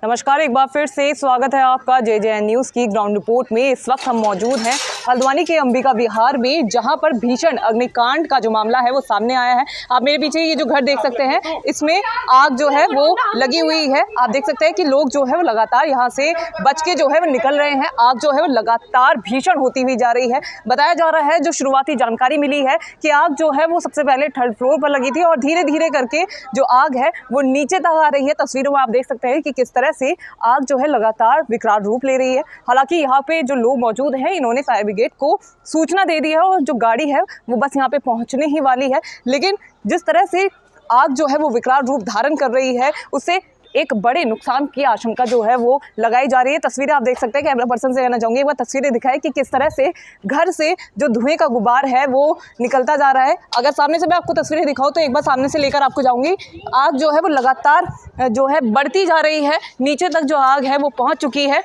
नमस्कार, एक बार फिर से स्वागत है आपका JJN न्यूज़ की ग्राउंड रिपोर्ट में। इस वक्त हम मौजूद हैं हल्द्वानी के अंबिका विहार में, जहां पर भीषण अग्निकांड का जो मामला है वो सामने आया है। आप मेरे पीछे ये जो घर देख सकते हैं, इसमें आग जो है वो लगी हुई है। आप देख सकते हैं कि लोग जो है वो लगातार यहाँ से बच के जो है वो निकल रहे हैं। आग जो है वो लगातार भीषण होती हुई जा रही है। बताया जा रहा है, जो शुरुआती जानकारी मिली है कि आग जो है वो सबसे पहले 3rd फ्लोर पर लगी थी और धीरे धीरे करके जो आग है वो नीचे तक आ रही है। तस्वीरों में आप देख सकते हैं कि किस तरह से आग जो है लगातार विकराल रूप ले रही है। हालांकि यहाँ पे जो लोग मौजूद हैं, इन्होंने फायर ब्रिगेड को सूचना दे दी है और जो गाड़ी है वो बस यहाँ पे पहुँचने ही वाली है। लेकिन जिस तरह से आग जो है वो विकराल रूप धारण कर रही है, उससे एक बड़े नुकसान की आशंका जो है वो लगाई जा रही है। तस्वीरें आप देख सकते हैं, कैमरा पर्सन से कहना चाहूँगी एक बार तस्वीरें दिखाएं कि किस तरह से घर से जो धुएं का गुबार है वो निकलता जा रहा है। अगर सामने से मैं आपको तस्वीरें दिखाऊं तो एक बार सामने से लेकर आपको जाऊंगी। आग जो है वो लगातार जो है बढ़ती जा रही है, नीचे तक जो आग है वो पहुँच चुकी है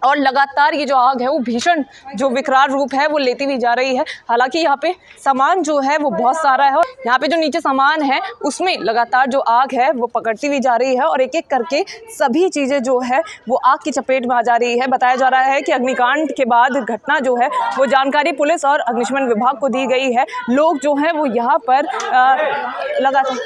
और लगातार ये जो आग है वो भीषण जो विकराल रूप है वो लेती हुई जा रही है। हालांकि यहाँ पे सामान जो है वो बहुत सारा है और यहाँ पे जो नीचे सामान है उसमें लगातार जो आग है वो पकड़ती हुई जा रही है और एक एक करके सभी चीज़ें जो है वो आग की चपेट में आ जा रही है। बताया जा रहा है कि अग्निकांड के बाद घटना जो है वो जानकारी पुलिस और अग्निशमन विभाग को दी गई है। लोग जो हैं वो यहाँ पर लगातार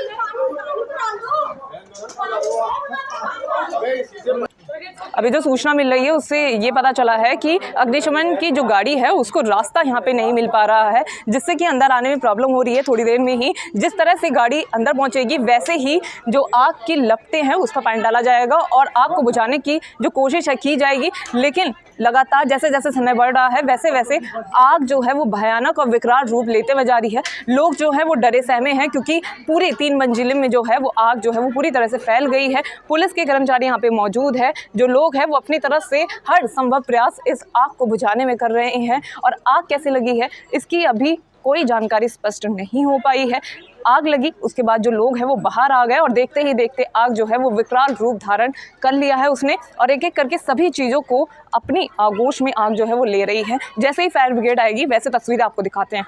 अभी जो सूचना मिल रही है उससे ये पता चला है कि अग्निशमन की जो गाड़ी है उसको रास्ता यहाँ पे नहीं मिल पा रहा है, जिससे कि अंदर आने में प्रॉब्लम हो रही है। थोड़ी देर में ही जिस तरह से गाड़ी अंदर पहुँचेगी वैसे ही जो आग की लपटें हैं उस पर पानी डाला जाएगा और आग को बुझाने की जो कोशिश है की जाएगी। लेकिन लगातार जैसे जैसे समय बढ़ रहा है वैसे वैसे आग जो है वो भयानक और विकराल रूप लेते हुए जा रही है। लोग जो है वो डरे सहमे हैं क्योंकि पूरे 3 मंजिले में जो है वो आग जो है वो पूरी तरह से फैल गई है। पुलिस के कर्मचारी यहाँ पे मौजूद है। जो लोग हैं वो अपनी तरफ से हर संभव प्रयास इस आग को बुझाने में कर रहे हैं और आग कैसे लगी है इसकी अभी कोई जानकारी स्पष्ट नहीं हो पाई है। आग लगी उसके बाद जो लोग हैं वो बाहर आ गए और देखते ही देखते आग जो है वो विकराल रूप धारण कर लिया है उसने और एक एक करके सभी चीज़ों को अपनी आगोश में आग जो है वो ले रही है। जैसे ही फायर ब्रिगेड आएगी वैसे तस्वीरें आपको दिखाते हैं।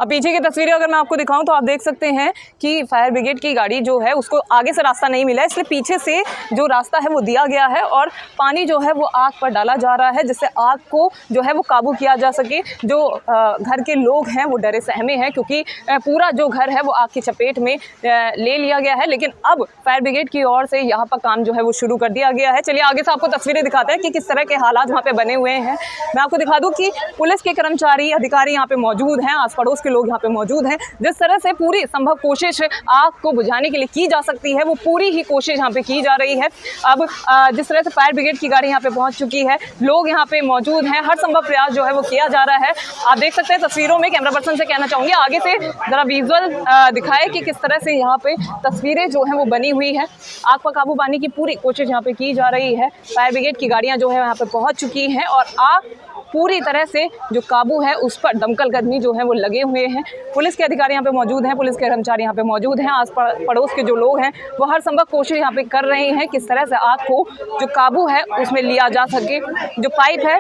अब पीछे की तस्वीरें अगर मैं आपको दिखाऊं तो आप देख सकते हैं कि फायर ब्रिगेड की गाड़ी जो है उसको आगे से रास्ता नहीं मिला है, इसलिए पीछे से जो रास्ता है वो दिया गया है और पानी जो है वो आग पर डाला जा रहा है जिससे आग को जो है वो काबू किया जा सके। जो घर के लोग हैं वो डरे सहमे हैं क्योंकि पूरा जो घर है वो आग की चपेट में ले लिया गया है। लेकिन अब फायर ब्रिगेड की ओर से यहाँ पर काम जो है वो शुरू कर दिया गया है। चलिए आगे से आपको तस्वीरें दिखाते हैं कि किस तरह के हालात वहाँ पे बने हुए हैं। मैं आपको दिखा दूँ कि पुलिस के कर्मचारी अधिकारी यहाँ पे मौजूद हैं, आस पड़ोस लोग यहाँ पे मौजूद हैं। जिस तरह से पूरी संभव कोशिश आग को बुझाने के लिए की जा सकती है वो पूरी ही कोशिश यहाँ पे की जा रही है। अब जिस तरह से फायर ब्रिगेड की गाड़ी यहाँ पे पहुंच चुकी है, लोग यहाँ पे मौजूद हैं, हर संभव प्रयास जो है वो किया जा रहा है। आप देख सकते हैं तस्वीरों में, कैमरा पर्सन से कहना चाहूँगी आगे से ज़रा विजुअल दिखाए कि किस तरह से यहाँ पे तस्वीरें जो है वो बनी हुई है। आग पर काबू पाने की पूरी कोशिश यहाँ पे की जा रही है। फायर ब्रिगेड की गाड़ियाँ जो है यहाँ पे पहुँच चुकी हैं और आग पूरी तरह से जो काबू है उस पर दमकल कर्मी जो है वो लगे हुए हैं। पुलिस के अधिकारी यहाँ पे मौजूद हैं, पुलिस के कर्मचारी यहाँ पे मौजूद हैं। आस पड़ोस के जो लोग हैं वो हर संभव कोशिश यहाँ पे कर रहे हैं किस तरह से आग को जो काबू है उसमें लिया जा सके। जो पाइप है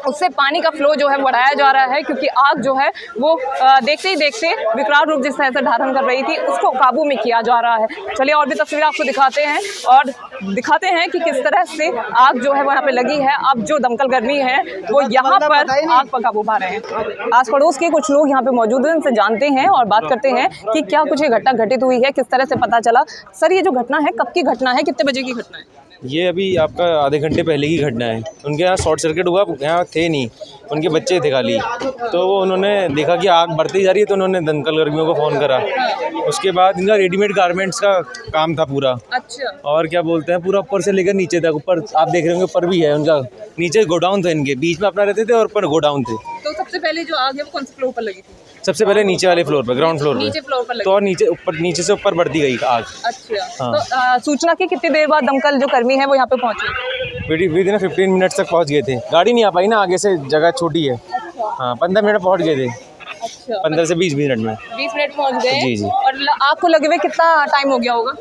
उससे पानी का फ्लो जो है बढ़ाया जा रहा है क्योंकि आग जो है वो देखते ही देखते विकराल रूप जिस तरह से धारण कर रही थी उसको काबू में किया जा रहा है। चलिए और भी तस्वीरें आपको दिखाते हैं और दिखाते हैं कि किस तरह से आग जो है वो यहाँ पे लगी है। अब जो दमकल कर्मी है वो यहाँ पर आग पर काबू पा रहे हैं। आस पड़ोस के कुछ लोग यहाँ पे मौजूद हैं, उनसे जानते हैं और बात करते हैं कि क्या कुछ ये घटना घटित हुई है, किस तरह से पता चला। सर, ये जो घटना है कब की घटना है, कितने बजे की घटना है? ये अभी आपका आधे घंटे पहले की घटना है। उनके यहाँ शॉर्ट सर्किट हुआ, यहाँ थे नहीं, उनके बच्चे थे खाली, तो वो उन्होंने देखा कि आग बढ़ती जा रही है तो उन्होंने दमकल कर्मियों को फ़ोन करा। उसके बाद इनका रेडीमेड गारमेंट्स का काम था पूरा। अच्छा। और क्या बोलते हैं, पूरा ऊपर से लेकर नीचे तक, ऊपर आप देख रहे होंगे ऊपर भी है उनका, नीचे गोडाउन था इनके, बीच में अपना रहते थे और ऊपर गोडाउन थे। तो सबसे पहले जो आग है वो कौन से फ्लोर पर लगी थी? सबसे पहले नीचे वाले फ्लोर पर, ग्राउंड फ्लोर नीचे फ्लोर पर लगी। तो और नीचे से ऊपर बढ़ती गई आग। अच्छा। हाँ। तो सूचना की कितनी देर बाद दमकल जो कर्मी है वो यहाँ पे पहुँचे? विद इन 15 मिनट्स तक पहुँच गए थे। गाड़ी नहीं आ पाई ना, आगे से जगह छोटी है। हाँ, 15 मिनट पहुँच गए थे। अच्छा। 15 से 20 मिनट में। 20 मिनट पहुँच गए। जी जी। और आपको लगे हुए कितना टाइम हो गया होगा?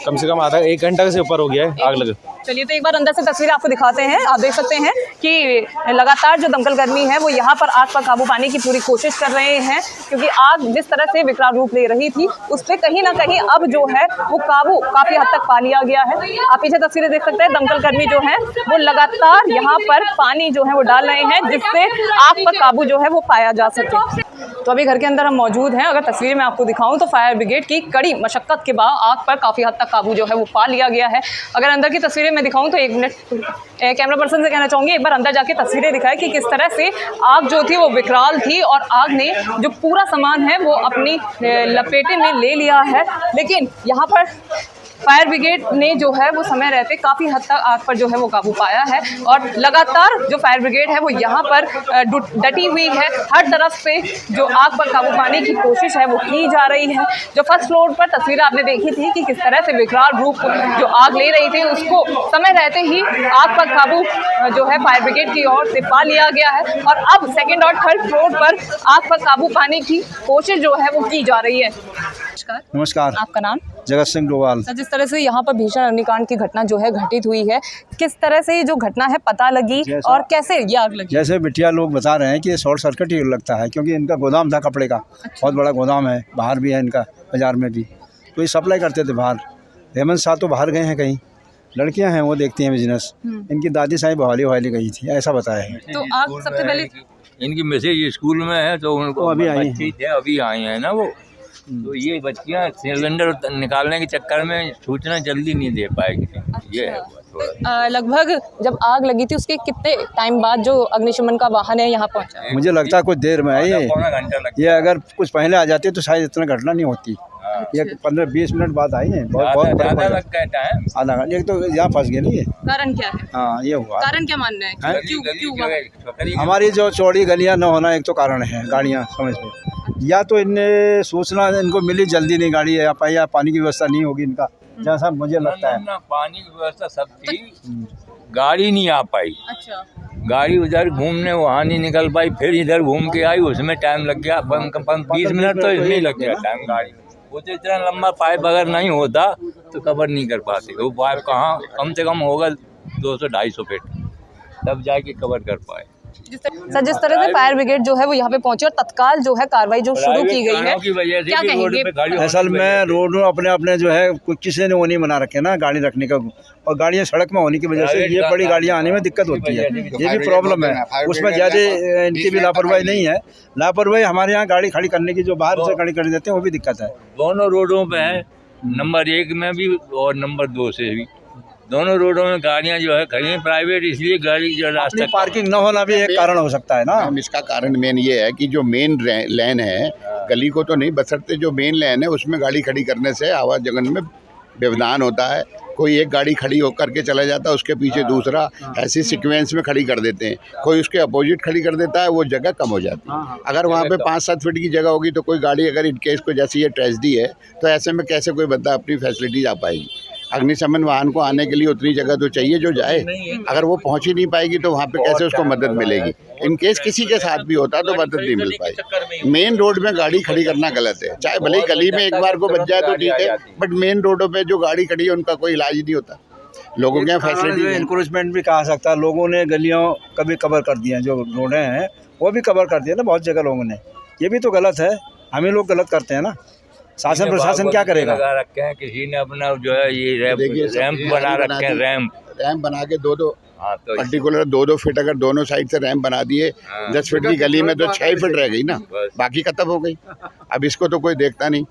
कम से कम आधा 1 घंटा से ऊपर हो गया है आग लगे। चलिए तो एक बार अंदर से तस्वीरें आपको दिखाते हैं। आप देख सकते हैं कि लगातार जो दमकल कर्मी है वो यहाँ पर आग पर काबू पाने की पूरी कोशिश कर रहे हैं, क्योंकि आग जिस तरह से विकराल रूप ले रही थी उस पर कहीं ना कहीं अब जो है वो काबू काफी हद तक पा लिया गया है। आप पीछे तस्वीरें देख सकते हैं, दमकल कर्मी जो है वो लगातार यहाँ पर पानी जो है वो डाल रहे हैं, जिससे आग पर काबू जो है वो पाया जा सके। तो अभी घर के अंदर हम मौजूद हैं। अगर तस्वीर में आपको दिखाऊं तो फायर ब्रिगेड की कड़ी मशक्कत के बाद आग पर काफ़ी हद तक काबू जो है वो पा लिया गया है। अगर अंदर की तस्वीरें मैं दिखाऊं तो एक मिनट कैमरा पर्सन से कहना चाहूँगी एक बार अंदर जाके तस्वीरें दिखाएं कि किस तरह से आग जो थी वो विकराल थी और आग ने जो पूरा सामान है वो अपनी लपेटे में ले लिया है। लेकिन यहाँ पर फायर ब्रिगेड ने जो है वो समय रहते काफ़ी हद तक आग पर जो है वो काबू पाया है और लगातार जो फायर ब्रिगेड है वो यहाँ पर डटी हुई है। हर तरफ से जो आग पर काबू पाने की कोशिश है वो की जा रही है। जो फर्स्ट फ्लोर पर तस्वीर आपने देखी थी कि किस तरह से विकराल रूप जो आग ले रही थी उसको समय रहते ही आग पर काबू जो है फायर ब्रिगेड की ओर से पा लिया गया है और अब सेकेंड और थर्ड फ्लोर पर आग पर काबू पाने की कोशिश जो है वो की जा रही है। नमस्कार, आपका नाम? जगत सिंह डोवाल। सर, जिस तरह से यहाँ पर भीषण अग्निकांड की घटना जो है घटित हुई है, किस तरह से ये जो घटना है पता लगी और कैसे ये आग लगी? जैसे बिटिया लोग बता रहे हैं कि ये शॉर्ट सर्किट ही लगता है, क्योंकि इनका गोदाम था कपड़े का। बहुत बड़ा गोदाम है, बाहर भी है इनका, बाजार में भी, तो ये सप्लाई करते थे बाहर। हेमंत साहब तो बाहर गए हैं कहीं, लड़कियां हैं वो देखती हैं बिजनेस। इनकी दादी साहब बहाली गई थी, ऐसा बताया है। तो आप सबसे पहले इनकी मैसेज स्कूल में है तो उनको अभी आई अभी आई हैं ना वो, तो ये बच्चियाँ सिलेंडर निकालने के चक्कर में सूचना जल्दी नहीं दे पाएगी। ये है तो लगभग जब आग लगी थी उसके कितने टाइम बाद जो अग्निशमन का वाहन है यहाँ पहुँचा? मुझे लगता है कुछ देर में है पौना घंटा लगता ये अगर कुछ पहले आ जाती तो शायद इतना घटना नहीं होती। ये 15-20 मिनट बाद आई है, बहुत ज़्यादा लग गया टाइम, आधा घंटा। एक तो यहाँ फंस गए नहीं है। कारण क्या है? हाँ, ये हुआ कारण क्या मानना है? क्यों हुआ? हमारी जो चौड़ी गलियां न होना एक तो कारण है, गाड़ियां समझ लो, या तो इनने सूचना इनको मिली जल्दी नहीं, गाड़ी या पानी की व्यवस्था नहीं होगी इनका, जैसा मुझे लगता है। ना पानी की व्यवस्था सब थी, गाड़ी नहीं आ पाई। अच्छा, गाड़ी उधर घूमने वहाँ नहीं निकल पाई, फिर इधर घूम के आई, उसमें टाइम लग गया 20 मिनट तो इसमें लग गया टाइम। गाड़ी वो तो इतना लंबा पाइप अगर नहीं होता तो कवर नहीं कर पाते। वो पाइप कहाँ कम से कम होगा 200-250 फीट, तब जाके कवर कर पाए। सर, जिस तरह से फायर ब्रिगेड जो है वो यहाँ पे पहुंचे और तत्काल जो है कार्रवाई जो शुरू की गई है, क्या कहेंगे? असल में रोड अपने जो है कुछ किसी ने वो नहीं बना रखे ना गाड़ी रखने का, और गाड़ियाँ सड़क में होने की वजह से ये बड़ी गाड़ियाँ आने में दिक्कत होती है, ये भी प्रॉब्लम है। उसमें ज़्यादा इनकी भी लापरवाही नहीं है, लापरवाही हमारे यहाँ गाड़ी खड़ी करने की, जो बाहर से खड़ी कर देते हैं वो भी दिक्कत है। दोनों रोडों पे है, नंबर 1 में भी और नंबर 2 से भी, दोनों रोडों में गाड़ियां जो है खड़ी हैं प्राइवेट, इसलिए गाड़ी जो रास्ते पार्किंग न होना भी एक कारण हो सकता है ना। इसका कारण मेन ये है कि जो मेन लेन है, गली को तो नहीं बसरते जो मेन लेन है उसमें गाड़ी खड़ी करने से आवागमन में व्यवधान होता है। कोई एक गाड़ी खड़ी होकर के चला जाता है, उसके पीछे दूसरा, ऐसी सीक्वेंस में खड़ी कर देते हैं। कोई उसके अपोजिट खड़ी कर देता है, वो जगह कम हो जाती है। अगर वहाँ पे 5-7 फीट की जगह होगी तो कोई गाड़ी अगर इन केस को, जैसी ये ट्रेजेडी है, तो ऐसे में कैसे कोई बंदा अपनी फैसिलिटीज आ पाएगी? अग्निशमन वाहन को आने के लिए उतनी जगह तो चाहिए जो जाए, अगर वो पहुंच ही नहीं पाएगी तो वहाँ पे कैसे उसको मदद मिलेगी? इन केस किसी के साथ भी होता तो मदद नहीं मिल पाएगी। मेन रोड में गाड़ी खड़ी करना गलत है, चाहे भले ही गली में एक बार को बच जाए तो ठीक है, बट मेन रोडों पे जो गाड़ी खड़ी है उनका कोई इलाज नहीं होता। लोगों के फैसिलिटी इंक्रोचमेंट भी कहा सकता है, लोगों ने गलियों कभी कवर कर दिया, जो रोडें हैं वो भी कवर कर दिया ना बहुत जगह लोगों ने, ये भी तो गलत है। हम ही लोग गलत करते हैं ना, शासन प्रशासन क्या करेगा? रखे हैं किसी ने अपना जो है ये रैंप बना रखे हैं, रैंप बना के दो हाँ, तो पर्टिकुलर 2-2 फीट अगर दोनों साइड से रैंप बना दिए, 10 फीट की गली में तो 6 फीट रह गई ना, बाकी खत्म हो गई। अब इसको तो कोई देखता नहीं।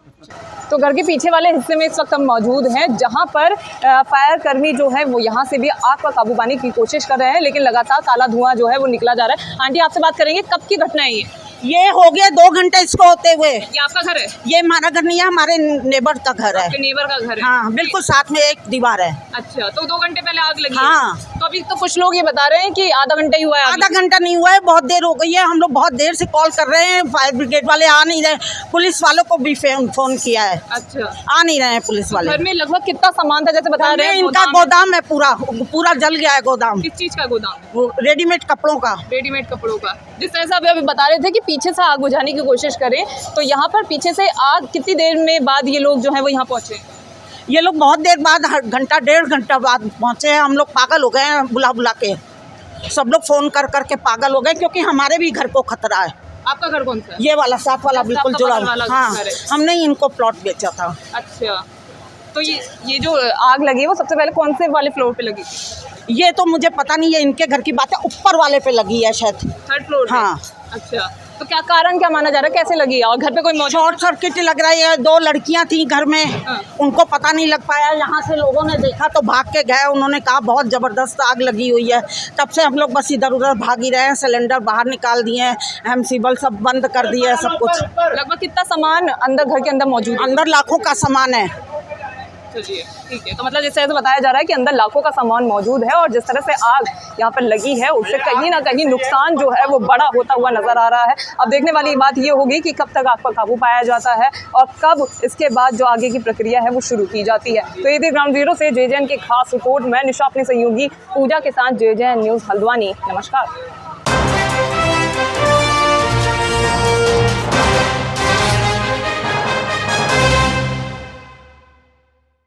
तो घर के पीछे वाले हिस्से में इस वक्त हम मौजूद हैं, जहां पर फायर कर्मी जो है वो यहां से भी आग पर काबू पाने की कोशिश कर रहे हैं, लेकिन लगातार काला धुआं जो है वो निकला जा रहा है। आंटी, आपसे बात करेंगे, कब की घटना है ये हो गया 2 घंटे इसको होते हुए। ये आपका घर है? ये हमारा घर नहीं है, हमारे नेबर का घर है। नेबर का घर है? हाँ, बिल्कुल साथ में एक दीवार है। अच्छा, तो 2 घंटे पहले आग लगी? हाँ। तो अभी तो कुछ लोग ये बता रहे हैं कि आधा घंटा ही हुआ है। आधा घंटा नहीं हुआ है, बहुत देर हो गई है। हम लोग बहुत देर से कॉल कर रहे हैं, फायर ब्रिगेड वाले आ नहीं रहे, पुलिस वालों को भी फोन किया है। अच्छा, आ नहीं रहे हैं पुलिस वाले। घर में लगभग कितना सामान था, जैसे बता रहे हैं? इनका गोदाम है, पूरा जल गया है गोदाम। किस चीज का गोदाम? वो रेडीमेड कपड़ों का। रेडीमेड कपड़ों का। जिस तरह से अभी बता रहे थे कि पीछे से आग बुझाने की कोशिश करें, तो यहाँ पर पीछे से आग कितनी देर में बाद ये लोग जो है वो यहाँ पहुँचे? ये लोग बहुत देर बाद, घंटा 1.5 घंटा बाद पहुँचे हैं। हम लोग पागल हो गए हैं बुला बुला के, सब लोग फ़ोन कर कर के पागल हो गए, क्योंकि हमारे भी घर को खतरा है। आपका घर कौन सा है? ये वाला साथ वाला बिल्कुल आपका जुड़ा बगल वाला हाँ, घर है। हमने ही इनको प्लॉट बेचा था। अच्छा, तो ये जो आग लगी है वो सबसे पहले कौन से वाले फ्लोर पे लगी थी? ये तो मुझे पता नहीं है, इनके घर की बात है, ऊपर वाले पे लगी है शायद। 3rd फ्लोर पे? हाँ। अच्छा, तो क्या कारण क्या माना जा रहा है, कैसे लगी? और घर पे कोई मौजूद? शॉर्ट सर्किट लग रहा है। 2 लड़कियां थी घर में, हाँ। उनको पता नहीं लग पाया। यहाँ से लोगों ने देखा तो भाग के गए, उन्होंने कहा बहुत ज़बरदस्त आग लगी हुई है। तब से हम लोग बस इधर उधर भाग ही रहे हैं। सिलेंडर बाहर निकाल दिए हैं, एमसीबल सब बंद कर दिए है, सब कुछ। लगभग कितना सामान अंदर घर के अंदर मौजूद है? अंदर लाखों का सामान है। चलिए ठीक है, तो मतलब जिस तरह से बताया जा रहा है कि अंदर लाखों का सामान मौजूद है और जिस तरह से आग यहाँ पर लगी है उससे कहीं ना कहीं नुकसान जो है वो बड़ा होता हुआ नजर आ रहा है। अब देखने वाली बात ये होगी कि कब तक आग पर काबू पाया जाता है और कब इसके बाद जो आगे की प्रक्रिया है वो शुरू की जाती है। तो ये थी ग्राउंड जीरो से JJN की खास रिपोर्ट। मैं निशा अपने सहयोगी पूजा के साथ JJN न्यूज़ हल्द्वानी। नमस्कार।